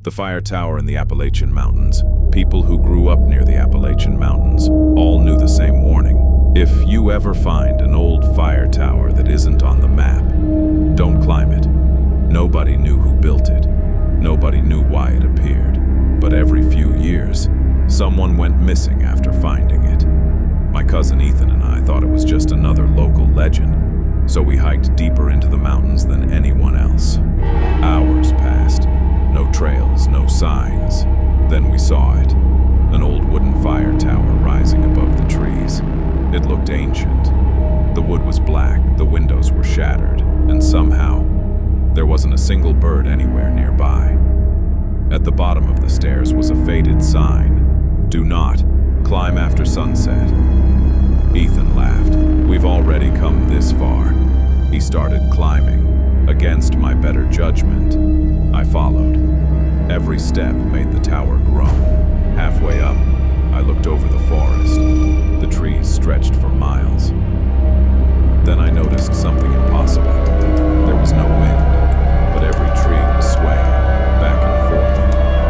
The fire tower in the Appalachian Mountains. People who grew up near the Appalachian Mountains all knew the same warning. If you ever find an old fire tower that isn't on the map, don't climb it. Nobody knew who built it. Nobody knew why it appeared. But every few years, someone went missing after finding it. My cousin Ethan and I thought it was just another local legend, so we hiked deeper into the mountains than anyone else. Hours passed. No trails, no signs. Then we saw it. An old wooden fire tower rising above the trees. It looked ancient. The wood was black, the windows were shattered, and somehow, there wasn't a single bird anywhere nearby. At the bottom of the stairs was a faded sign. Do not climb after sunset. Ethan laughed. We've already come this far. He started climbing. Against my better judgment, I followed. Every step made the tower groan. Halfway up, I looked over the forest. The trees stretched for miles. Then I noticed something impossible. There was no wind, but every tree was swaying back and forth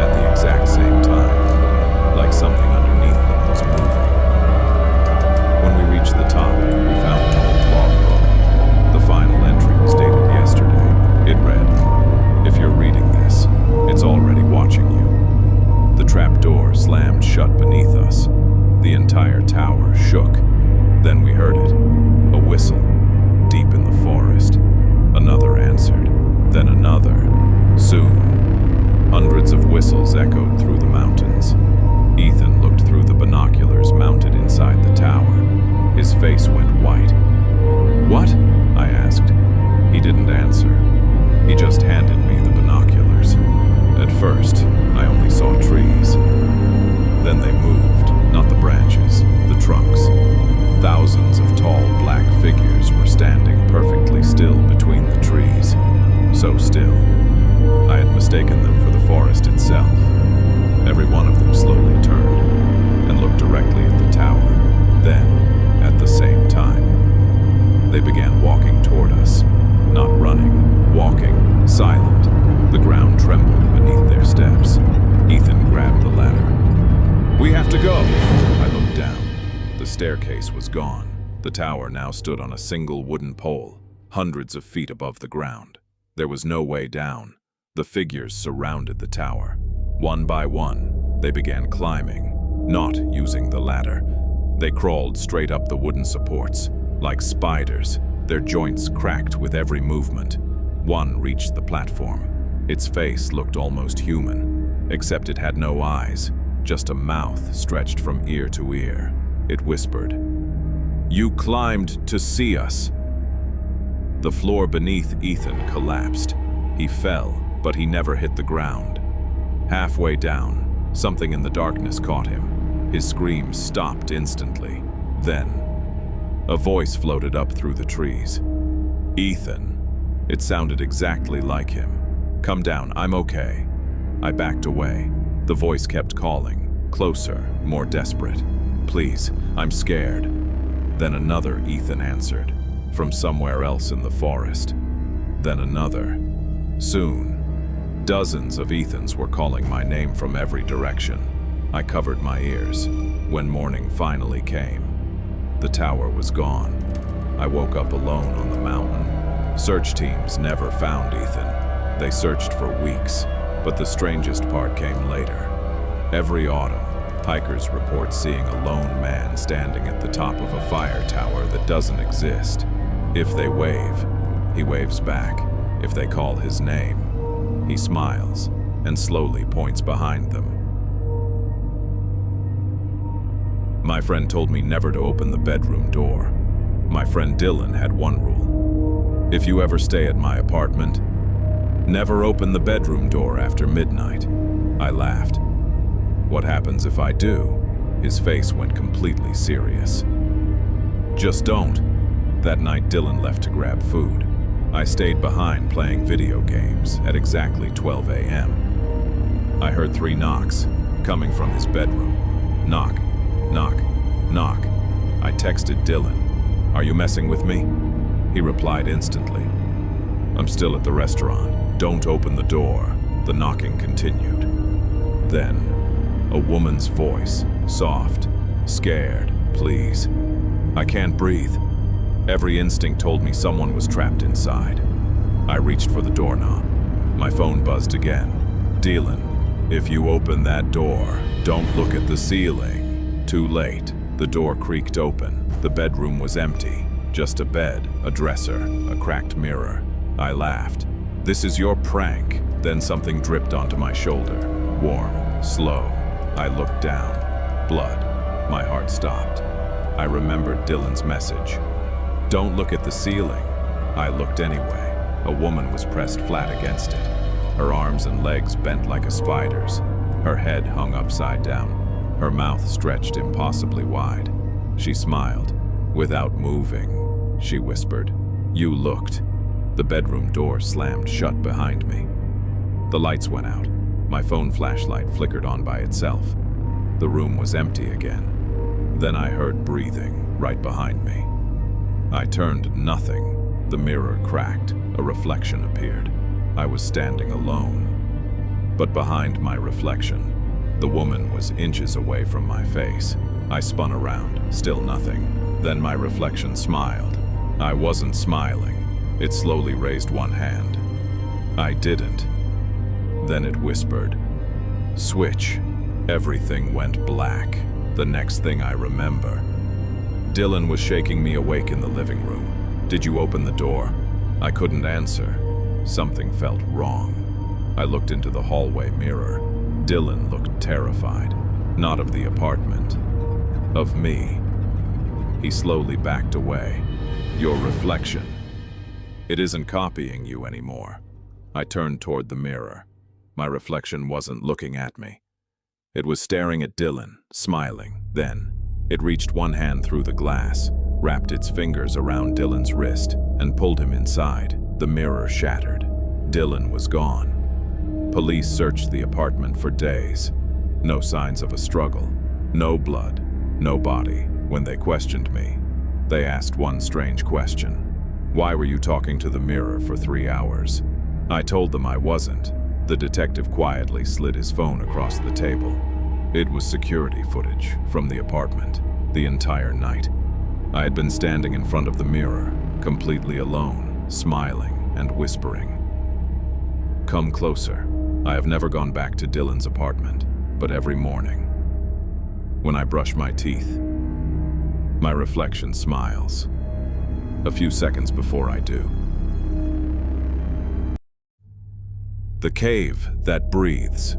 at the exact same time, like something underneath them was moving. When we reached the top, we found an old logbook. The final entry was dated yesterday. It read, "If you're reading this, it's already watching you." The trap door slammed shut beneath us. The entire tower shook. Then we heard it, a whistle, deep in the forest. Another answered, then another. Soon, hundreds of whistles echoed through the mountains. Ethan looked through the binoculars mounted inside the tower. His face went white. "What?" I asked. He didn't answer. He just handed me the binoculars. At first, I only saw trees. Then they moved, not the branches, the trunks. Thousands of tall black figures were standing perfectly still between the trees. So still, I had mistaken them for the forest itself. Every one of them slowly turned and looked directly at the tower. Then, at the same time, they began walking toward us. Not running, walking, silent. The ground trembled beneath their steps. Ethan grabbed the ladder. "We have to go!" I looked down. The staircase was gone. The tower now stood on a single wooden pole, hundreds of feet above the ground. There was no way down. The figures surrounded the tower. One by one, they began climbing, not using the ladder. They crawled straight up the wooden supports, like spiders. Their joints cracked with every movement. One reached the platform. Its face looked almost human, except it had no eyes, just a mouth stretched from ear to ear. It whispered, "You climbed to see us." The floor beneath Ethan collapsed. He fell, but he never hit the ground. Halfway down, something in the darkness caught him. His screams stopped instantly. Then, a voice floated up through the trees. "Ethan." It sounded exactly like him. "Come down, I'm okay." I backed away. The voice kept calling, closer, more desperate. "Please, I'm scared." Then another Ethan answered, from somewhere else in the forest. Then another. Soon, dozens of Ethans were calling my name from every direction. I covered my ears. When morning finally came, the tower was gone. I woke up alone on the mountain. Search teams never found Ethan. They searched for weeks, but the strangest part came later. Every autumn, hikers report seeing a lone man standing at the top of a fire tower that doesn't exist. If they wave, he waves back. If they call his name, he smiles and slowly points behind them. My friend told me never to open the bedroom door. My friend Dylan had one rule. "If you ever stay at my apartment, never open the bedroom door after midnight." I laughed. "What happens if I do?" His face went completely serious. "Just don't." That night Dylan left to grab food. I stayed behind playing video games at exactly 12 a.m. I heard 3 knocks coming from his bedroom. Knock, knock, knock. I texted Dylan, "Are you messing with me?" He replied instantly, "I'm still at the restaurant. Don't open the door." The knocking continued. Then, a woman's voice, soft, scared, please. I can't breathe. Every instinct told me someone was trapped inside. I reached for the doorknob. My phone buzzed again. Dylan, if you open that door, don't look at the ceiling. Too late. The door creaked open. The bedroom was empty. Just a bed, a dresser, a cracked mirror. I laughed. This is your prank. Then something dripped onto my shoulder. Warm, slow. I looked down. Blood. My heart stopped. I remembered Dylan's message. Don't look at the ceiling. I looked anyway. A woman was pressed flat against it. Her arms and legs bent like a spider's. Her head hung upside down. Her mouth stretched impossibly wide. She smiled. Without moving, she whispered. You looked. The bedroom door slammed shut behind me. The lights went out. My phone flashlight flickered on by itself. The room was empty again. Then I heard breathing right behind me. I turned. Nothing. The mirror cracked. A reflection appeared. I was standing alone. But behind my reflection, the woman was inches away from my face. I spun around. Still nothing. Then my reflection smiled. I wasn't smiling. It slowly raised one hand. I didn't. Then it whispered, "Switch." Everything went black. The next thing I remember, Dylan was shaking me awake in the living room. Did you open the door? I couldn't answer. Something felt wrong. I looked into the hallway mirror. Dylan looked terrified. Not of the apartment. Of me. He slowly backed away. Your reflection. It isn't copying you anymore. I turned toward the mirror. My reflection wasn't looking at me. It was staring at Dylan, smiling. Then, it reached one hand through the glass, wrapped its fingers around Dylan's wrist, and pulled him inside. The mirror shattered. Dylan was gone. Police searched the apartment for days. No signs of a struggle. No blood. No body. When they questioned me, they asked one strange question. Why were you talking to the mirror for 3 hours? I told them I wasn't. The detective quietly slid his phone across the table. It was security footage from the apartment, the entire night. I had been standing in front of the mirror, completely alone, smiling and whispering. Come closer. I have never gone back to Dylan's apartment, but every morning, when I brush my teeth, my reflection smiles. A few seconds before I do. The Cave That Breathes.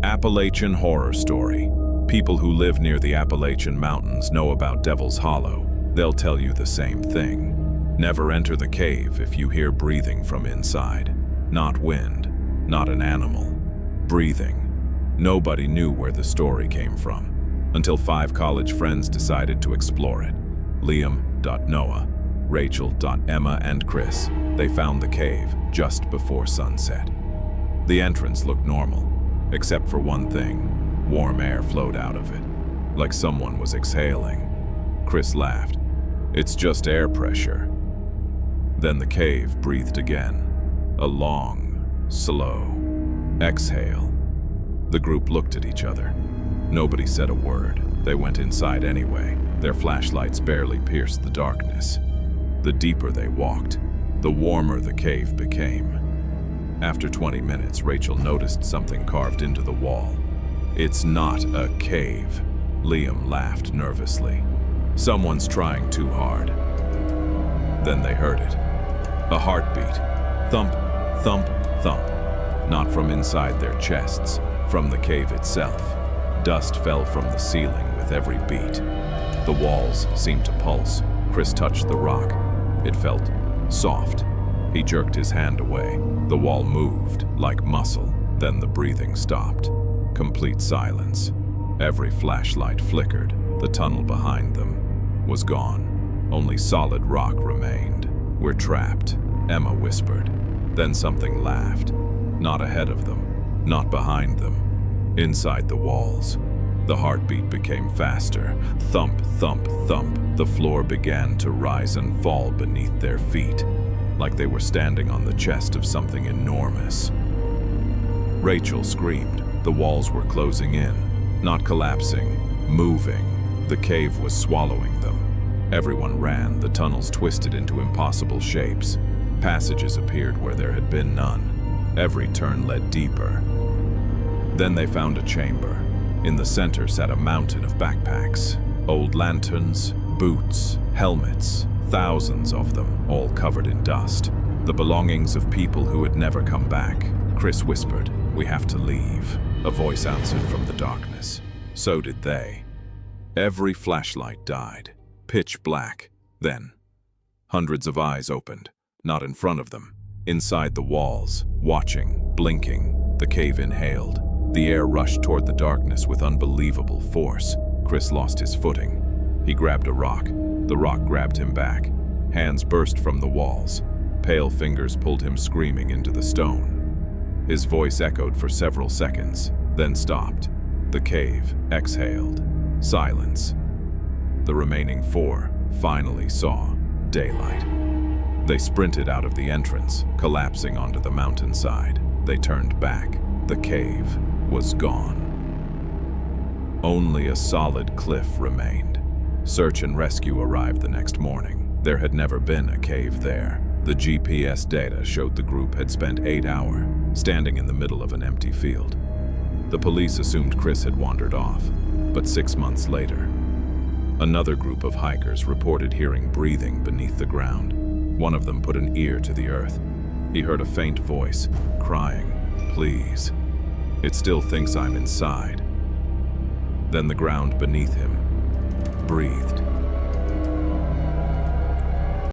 Appalachian horror story. People who live near the Appalachian Mountains know about Devil's Hollow. They'll tell you the same thing. Never enter the cave if you hear breathing from inside. Not wind, not an animal. Breathing. Nobody knew where the story came from, until 5 college friends decided to explore it. Liam, Noah, Rachel, Emma, and Chris. They found the cave just before sunset. The entrance looked normal, except for one thing. Warm air flowed out of it, like someone was exhaling. Chris laughed. It's just air pressure. Then the cave breathed again. A long, slow exhale. The group looked at each other. Nobody said a word. They went inside anyway. Their flashlights barely pierced the darkness. The deeper they walked, the warmer the cave became. After 20 minutes, Rachel noticed something carved into the wall. It's not a cave. Liam laughed nervously. Someone's trying too hard. Then they heard it. A heartbeat. Thump, thump, thump. Not from inside their chests, from the cave itself. Dust fell from the ceiling with every beat. The walls seemed to pulse. Chris touched the rock. It felt soft. He jerked his hand away. The wall moved like muscle. Then the breathing stopped. Complete silence. Every flashlight flickered. The tunnel behind them was gone. Only solid rock remained. We're trapped, Emma whispered. Then something laughed. Not ahead of them, not behind them. Inside the walls. The heartbeat became faster. Thump, thump, thump. The floor began to rise and fall beneath their feet, like they were standing on the chest of something enormous. Rachel screamed. The walls were closing in, not collapsing, moving. The cave was swallowing them. Everyone ran, the tunnels twisted into impossible shapes. Passages appeared where there had been none. Every turn led deeper. Then they found a chamber. In the center sat a mountain of backpacks. Old lanterns, boots, helmets, thousands of them, all covered in dust. The belongings of people who had never come back. Chris whispered, "We have to leave." A voice answered from the darkness. So did they. Every flashlight died. Pitch black. Then, hundreds of eyes opened. Not in front of them. Inside the walls, watching, blinking, the cave inhaled. The air rushed toward the darkness with unbelievable force. Chris lost his footing. He grabbed a rock. The rock grabbed him back. Hands burst from the walls. Pale fingers pulled him screaming into the stone. His voice echoed for several seconds, then stopped. The cave exhaled. Silence. The remaining four finally saw daylight. They sprinted out of the entrance, collapsing onto the mountainside. They turned back. The cave was gone. Only a solid cliff remained. Search and rescue arrived the next morning. There had never been a cave there. The GPS data showed the group had spent 8 hours standing in the middle of an empty field. The police assumed Chris had wandered off, but 6 months later, another group of hikers reported hearing breathing beneath the ground. One of them put an ear to the earth. He heard a faint voice, crying, "Please. It still thinks I'm inside." Then the ground beneath him breathed.